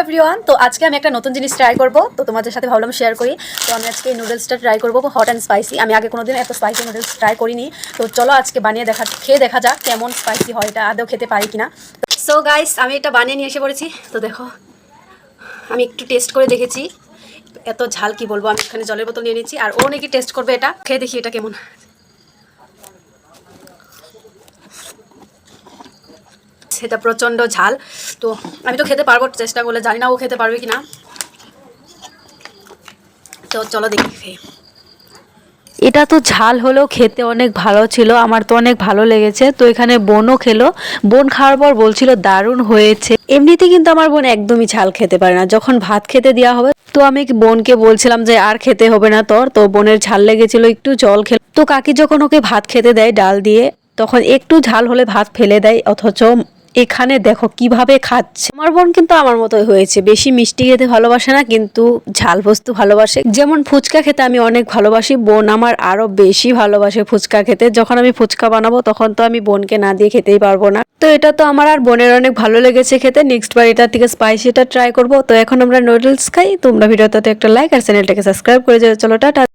Everyone, তো আজকে আমি একটা নতুন জিনিস ট্রাই করব। তো তোমাদের সাথে ভাবলাম শেয়ার করি। তো আমি আজকে এই নুডলসটা ট্রাই করব, হট অ্যান্ড স্পাইসি। আমি আগে কোনোদিন এত স্পাইসি নুডলস ট্রাই করিনি। তো চলো আজকে বানিয়ে খেয়ে দেখা যাক কেমন স্পাইসি হয়, এটা আদৌ খেতে পারি কিনা। সো গাইস, আমি এটা বানিয়ে নিয়ে এসে পড়েছি। তো দেখো, আমি একটু টেস্ট করে দেখেছি। এত ঝাল কি বলবো। আমি এখানে জলের বোতল নিয়ে নিচ্ছি, আর ও নাকি টেস্ট করবে এটা। খেয়ে দেখি এটা কেমন। সেটা প্রচণ্ড ঝাল। তো আমি তো খেতে পারবো চেষ্টা করলে, জানি না ও খেতে পারবে কিনা। তো চলো দেখি। এটা তো ঝাল হলেও খেতে অনেক ভালো ছিল, আমার তো অনেক ভালো লেগেছে। তো এখানে বোনও খেলো, বোন খাওয়ার পর বলছিল দারুণ হয়েছে। এমনিতে কিন্তু আমার বোন একদমই ঝাল খেতে পারে না। যখন ভাত খেতে দেওয়া হবে তো আমি বোনকে বলছিলাম যে আর খেতে হবে না তোর, তো বোনের ঝাল লেগেছিল, একটু জল খেলো। তো কাকি যখন ওকে ভাত খেতে দেয় ডাল দিয়ে, তখন একটু ঝাল হলে ভাত ফেলে দেয়, অথচ এখানে দেখো কিভাবে খাচ্ছে। আমার বোন কিন্তু আমার মতোই হয়েছে, বেশি মিষ্টি খেতে ভালোবাসে না, কিন্তু ঝাল বস্তু ভালোবাসে। যেমন ফুচকা খেতে আমি অনেক ভালোবাসি, বোন আমার আরো বেশি ভালোবাসে ফুচকা খেতে। যখন আমি ফুচকা বানাবো তখন তো আমি বোনকে না দিয়ে খেতেই পারবো না। তো এটা তো আমার আর বোনের অনেক ভালো লেগেছে খেতে। নেক্সট বার এটা থেকে স্পাইসিটা ট্রাই করবো। তো এখন আমরা নুডলস খাই। তোমরা ভিডিওটাতে একটা লাইক আর চ্যানেলটাকে সাবস্ক্রাইব করে যাও। চলো টাটা।